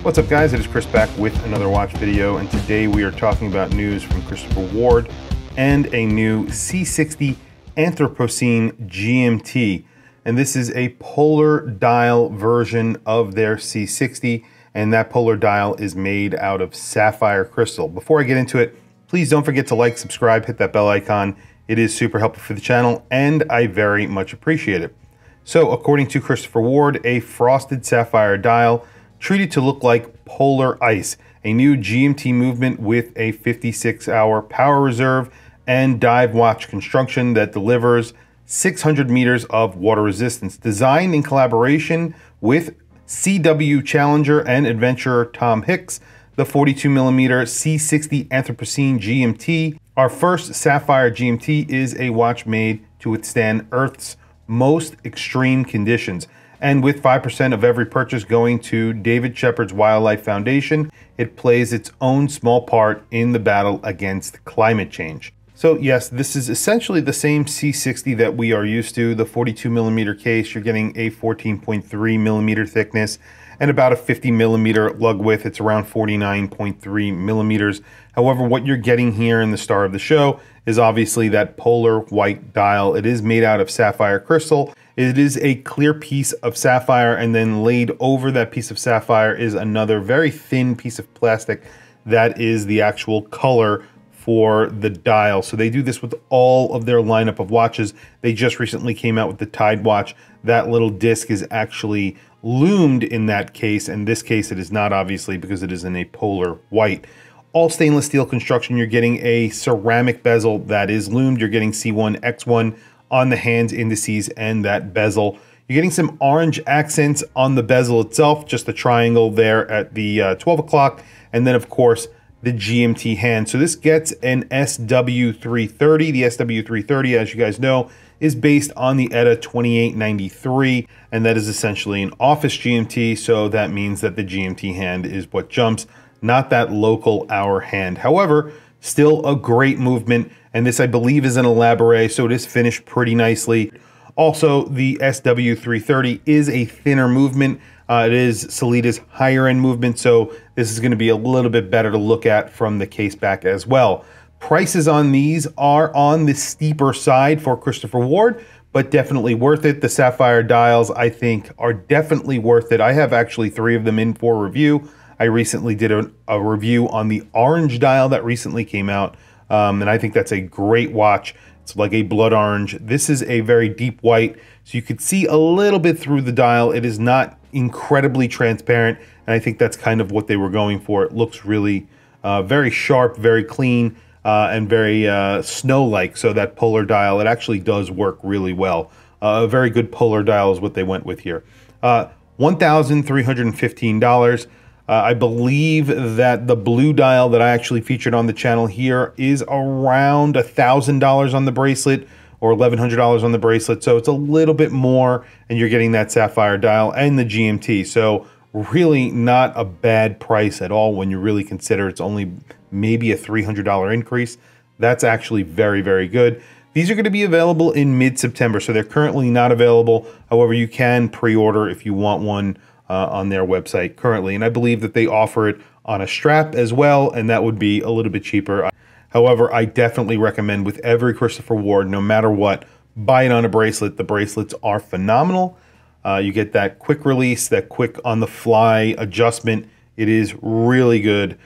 What's up guys, it is Chris back with another watch video, and today we are talking about news from Christopher Ward and a new C60 Anthropocene GMT. And this is a polar dial version of their C60, and that polar dial is made out of sapphire crystal. Before I get into it, please don't forget to like, subscribe, hit that bell icon. It is super helpful for the channel, and I very much appreciate it. So according to Christopher Ward, a frosted sapphire dial treated to look like polar ice, a new GMT movement with a 56-hour power reserve and dive watch construction that delivers 600 meters of water resistance. Designed in collaboration with CW challenger and adventurer Tom Hicks, the 42mm C60 Anthropocene GMT, our first sapphire GMT, is a watch made to withstand Earth's most extreme conditions. And with 5% of every purchase going to David Shepherd's Wildlife Foundation, it plays its own small part in the battle against climate change. So yes, this is essentially the same C60 that we are used to. The 42mm case, you're getting a 14.3mm thickness and about a 50mm lug width. It's around 49.3mm. However, what you're getting here in the star of the show is obviously that polar white dial. It is made out of sapphire crystal. It is a clear piece of sapphire, and then laid over that piece of sapphire is another very thin piece of plastic that is the actual color for the dial. So they do this with all of their lineup of watches. They just recently came out with the Tide watch. That little disc is actually loomed in that case. In this case, it is not, obviously, because it is in a polar white. All stainless steel construction. You're getting a ceramic bezel that is loomed. You're getting C1, X1 on the hands indices and that bezel. You're getting some orange accents on the bezel itself, just a triangle there at the 12 o'clock, and then of course the GMT hand. So this gets an SW330. The SW330, as you guys know, is based on the ETA 2893, and that is essentially an office GMT, so that means that the GMT hand is what jumps, not that local hour hand. However, still a great movement, and this I believe is an elaborate, so it is finished pretty nicely. Also, the SW330 is a thinner movement. It is Solida's higher end movement, so this is going to be a little bit better to look at from the case back as well. Prices on these are on the steeper side for Christopher Ward, but definitely worth it. The sapphire dials, I think, are definitely worth it. I have actually 3 of them in for review. I recently did a review on the orange dial that recently came out, and I think that's a great watch. It's like a blood orange. This is a very deep white, so you could see a little bit through the dial. It is not incredibly transparent, and I think that's kind of what they were going for. It looks really very sharp, very clean, and very snow-like. So that polar dial, it actually does work really well. A very good polar dial is what they went with here. $1,315. I believe that the blue dial that I actually featured on the channel here is around $1,000 on the bracelet, or $1,100 on the bracelet. So it's a little bit more, and you're getting that sapphire dial and the GMT. So really not a bad price at all when you really consider it's only maybe a $300 increase. That's actually very, very good. These are going to be available in mid-September, so they're currently not available. However, you can pre-order if you want one on their website currently, and I believe that they offer it on a strap as well, and that would be a little bit cheaper. However, I definitely recommend with every Christopher Ward, no matter what, buy it on a bracelet. The bracelets are phenomenal. You get that quick release, that quick on-the-fly adjustment. It is really good.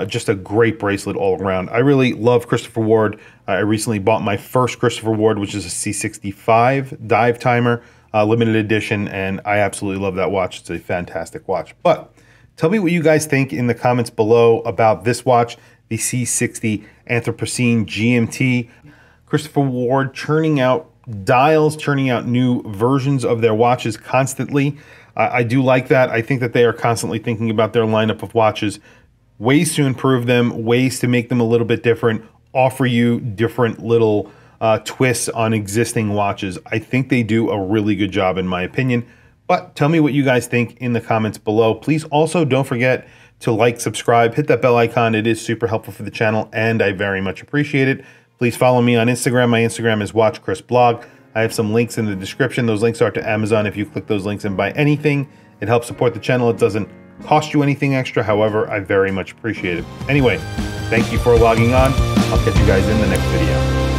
Just a great bracelet all around. I really love Christopher Ward. I recently bought my first Christopher Ward, which is a C65 dive timer. Limited edition, and I absolutely love that watch. It's a fantastic watch. But tell me what you guys think in the comments below about this watch, the C60 Anthropocene GMT. Christopher Ward churning out dials, churning out new versions of their watches constantly. I do like that. I think that they are constantly thinking about their lineup of watches, ways to improve them, ways to make them a little bit different, offer you different little twists on existing watches. I think they do a really good job in my opinion, but tell me what you guys think in the comments below. Please also don't forget to like, subscribe, hit that bell icon. It is super helpful for the channel, and I very much appreciate it. Please follow me on Instagram. My Instagram is WatchChrisBlog. I have some links in the description. Those links are to Amazon. If you click those links and buy anything, it helps support the channel. It doesn't cost you anything extra. However, I very much appreciate it. Anyway, thank you for logging on. I'll catch you guys in the next video.